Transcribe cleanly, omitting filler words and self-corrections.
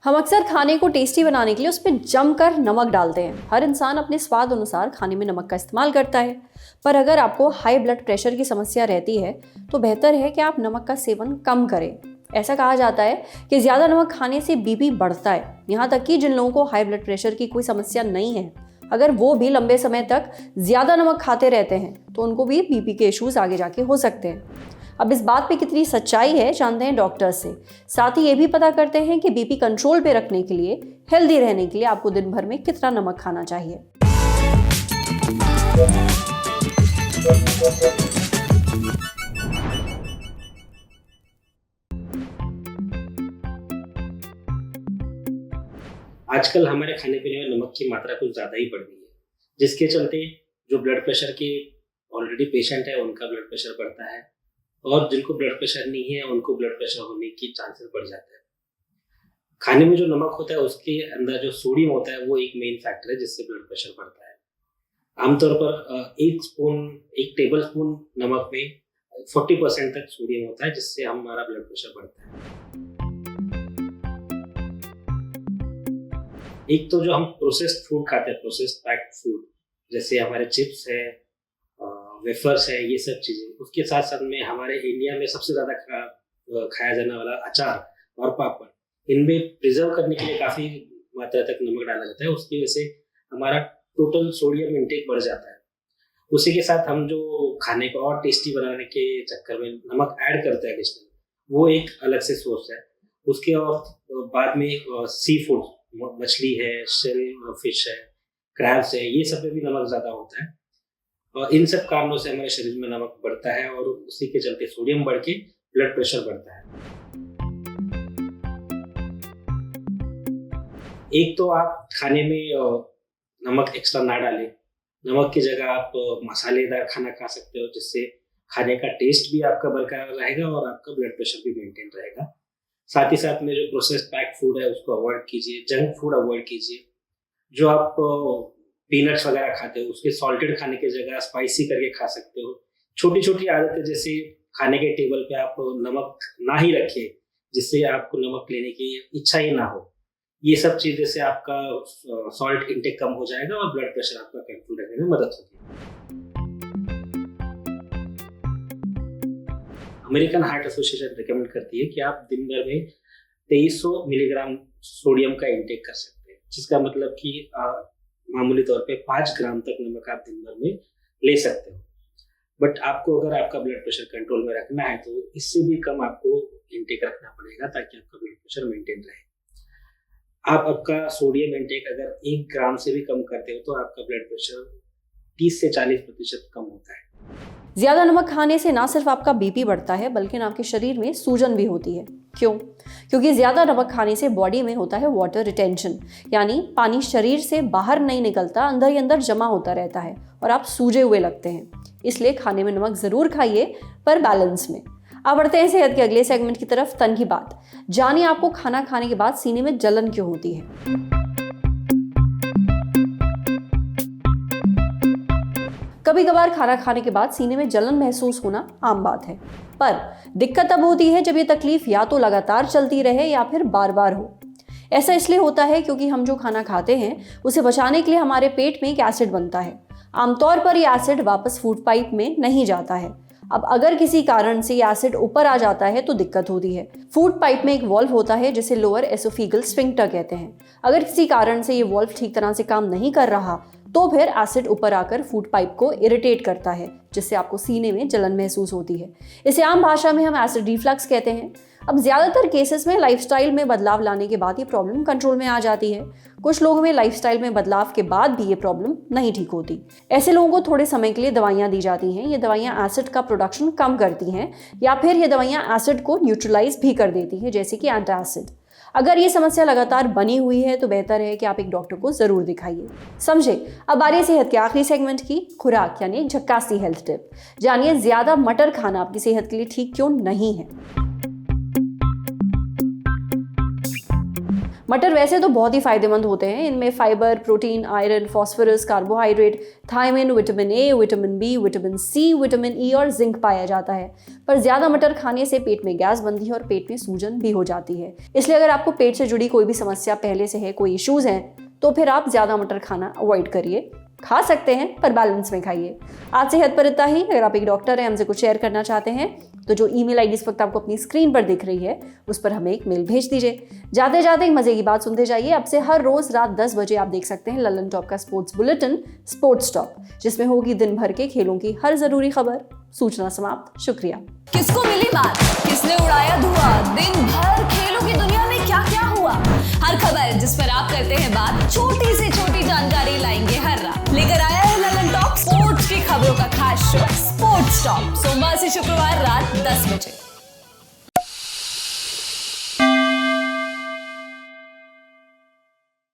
हम अक्सर खाने को टेस्टी बनाने के लिए उसमें जमकर नमक डालते हैं। हर इंसान अपने स्वाद अनुसार खाने में नमक का इस्तेमाल करता है। पर अगर आपको हाई ब्लड प्रेशर की समस्या रहती है तो बेहतर है कि आप नमक का सेवन कम करें। ऐसा कहा जाता है कि ज़्यादा नमक खाने से बीपी बढ़ता है। यहाँ तक कि जिन लोगों को हाई ब्लड प्रेशर की कोई समस्या नहीं है, अगर वो भी लंबे समय तक ज़्यादा नमक खाते रहते हैं तो उनको भी बीपी के इश्यूज आगे जाके हो सकते हैं। अब इस बात पे कितनी सच्चाई है जानते हैं डॉक्टर से। साथ ही ये भी पता करते हैं कि बीपी कंट्रोल पे रखने के लिए, हेल्दी रहने के लिए आपको दिन भर में कितना नमक खाना चाहिए। आजकल हमारे खाने पीने में नमक की मात्रा कुछ ज़्यादा ही बढ़ गई है, जिसके चलते जो ब्लड प्रेशर के ऑलरेडी पेशेंट है उनका ब्लड प्रेशर बढ़ता है और जिनको ब्लड प्रेशर नहीं है उनको ब्लड प्रेशर होने की चांसेस बढ़ जाता है। खाने में जो नमक होता है उसके अंदर जो सोडियम होता है वो एक मेन फैक्टर है जिससे ब्लड प्रेशर बढ़ता है। आमतौर पर एक टेबल स्पून नमक में 40% तक सोडियम होता है जिससे हमारा ब्लड प्रेशर बढ़ता है। एक तो जो हम प्रोसेस्ड फूड खाते हैं, प्रोसेस्ड पैक्ड फूड, जैसे हमारे चिप्स है, वेफर्स है, ये सब चीजें, उसके साथ साथ में हमारे इंडिया में सबसे ज्यादा खाया जाने वाला अचार और पापड़, इनमें प्रिजर्व करने के लिए काफी मात्रा तक नमक डाला जाता है। उसकी वजह से हमारा टोटल सोडियम इंटेक बढ़ जाता है। उसी के साथ हम जो खाने को और टेस्टी बनाने के चक्कर में नमक ऐड करते हैं एडिशनल, वो एक अलग से सोर्स है। उसके और बाद में सी फूड, मछली है, शेल फिश है, क्रैब्स है, ये सब पे भी नमक ज्यादा होता है और इन सब कारणों से हमारे शरीर में नमक बढ़ता है और उसी के चलते सोडियम बढ़ के ब्लड प्रेशर बढ़ता है। एक तो आप खाने में नमक एक्स्ट्रा ना डालें। नमक की जगह आप मसालेदार खाना खा सकते हो जिससे खाने का टेस्ट भी आपका बरकरार रहेगा और आपका ब्लड प्रेशर भी मेंटेन रहेगा। साथ ही साथ में जो प्रोसेस्ड पैक्ड फूड है उसको अवॉइड कीजिए, जंक फूड अवॉइड कीजिए। जो आप पीनट्स वगैरह खाते हो उसके सॉल्टेड खाने की जगह स्पाइसी करके खा सकते हो। छोटी छोटी आदतें, जैसे खाने के टेबल पे आप नमक ना ही रखिए जिससे आपको नमक लेने की इच्छा ही ना हो। ये सब चीजें से आपका सॉल्ट इंटेक कम हो जाएगा और ब्लड प्रेशर आपका कंट्रोल रखने में मदद होगी। अमेरिकन हार्ट एसोसिएशन रिकमेंड करती है कि आप दिन भर में 2300 मिलीग्राम सोडियम का इंटेक कर सकते हैं, जिसका मतलब कि मामूली तौर पे 5 ग्राम तक नमक आप दिन भर में ले सकते हो। बट आपको अगर आपका ब्लड प्रेशर कंट्रोल में रखना है तो इससे भी कम आपको इंटेक रखना पड़ेगा ताकि आपका ब्लड प्रेशर मेंटेन रहे। आप आपका सोडियम इंटेक अगर 1 ग्राम से भी कम करते हो तो आपका ब्लड प्रेशर 30 से 40% कम होता है। ज़्यादा नमक खाने से ना सिर्फ आपका बीपी बढ़ता है बल्कि आपके शरीर में सूजन भी होती है। क्यों? क्योंकि ज़्यादा नमक खाने से बॉडी में होता है वाटर रिटेंशन, यानी पानी शरीर से बाहर नहीं निकलता, अंदर ही अंदर जमा होता रहता है और आप सूजे हुए लगते हैं। इसलिए खाने में नमक ज़रूर खाइए, पर बैलेंस में। अब बढ़ते हैं सेहत के अगले सेगमेंट की तरफ, तन की बात। जानिए आपको खाना खाने के बाद सीने में जलन क्यों होती है। कभी कभार खाना खाने के बाद सीने में जलन महसूस होना आम बात है, पर दिक्कत तब होती है जब ये तकलीफ या तो लगातार चलती रहे या फिर बार बार हो। ऐसा इसलिए होता है क्योंकि हम जो खाना खाते हैं उसे बचाने के लिए हमारे पेट में एक एसिड बनता है। आमतौर पर ये एसिड वापस फूड पाइप में नहीं जाता है। अब अगर किसी कारण से ये एसिड ऊपर आ जाता है तो दिक्कत होती है। फूड पाइप में एक वॉल्व होता है जिसे लोअर एसोफेगल स्फिंक्टर कहते हैं। अगर किसी कारण से ये वॉल्व ठीक तरह से काम नहीं कर रहा तो फिर एसिड ऊपर आकर फूड पाइप को इरिटेट करता है, जिससे आपको सीने में जलन महसूस होती है। इसे आम भाषा में हम एसिड रिफ्लक्स कहते हैं। अब ज़्यादातर केसेस में लाइफस्टाइल में बदलाव लाने के बाद ये प्रॉब्लम कंट्रोल में आ जाती है। कुछ लोगों में लाइफस्टाइल में बदलाव के बाद भी ये प्रॉब्लम नहीं ठीक होती। ऐसे लोगों को थोड़े समय के लिए दवाइयाँ दी जाती हैं। ये दवाइयाँ एसिड का प्रोडक्शन कम करती हैं या फिर ये दवाइयाँ एसिड को न्यूट्रलाइज भी कर देती हैं, जैसे कि एंटासिड। अगर ये समस्या लगातार बनी हुई है तो बेहतर है कि आप एक डॉक्टर को जरूर दिखाइए। समझे। अब आ रही है सेहत के आखिरी सेगमेंट की, खुराक यानी झक्कासी हेल्थ टिप। जानिए ज्यादा मटर खाना आपकी सेहत के लिए ठीक क्यों नहीं है। मटर वैसे तो बहुत ही फायदेमंद होते हैं। इनमें fibre, protein, iron, phosphorus, carbohydrate, thiamine, vitamin A, vitamin B, vitamin C, vitamin E और जिंक पाया जाता है। पर ज़्यादा मटर खाने से पेट में गैस बनती है और पेट में सूजन भी हो जाती है। इसलिए अगर आपको पेट से जुड़ी कोई भी समस्या पहले से है, कोई इश्यूज़ हैं, तो फिर आप ज़्यादा मटर खाना अवॉइड करिए। खा सकते हैं पर बैलेंस में खाइए। आज सेहत पर इतना ही। अगर आप एक डॉक्टर हैं, हमसे कुछ शेयर करना चाहते हैं, तो जो ईमेल आईडी इस वक्त आपको अपनी स्क्रीन पर दिख रही है, उस पर हमें एक मेल भेज दीजिए। जाते जाते एक मजे की बात सुनते जाइए। अब से हर रोज रात 10 बजे आप देख सकते हैं ललन टॉप का स्पोर्ट्स बुलेटिन स्पोर्ट्स टॉप, जिसमें होगी दिन भर के खेलों की हर जरूरी खबर। सूचना समाप्त। शुक्रिया। किसको मिली बात, किसने उड़ाया धुआं, दिन भर खेलों की दुनिया में क्या क्या हुआ, हर खबर जिस पर आप करते हैं बात, छोटी से छोटी जानकारी लाएंगे हर रात। लेकर आया है ललन टॉप स्पोर्ट्स की खबरों का खास शो स्पोर्ट्स टॉप, सोमवार से शुक्रवार रात 10 बजे।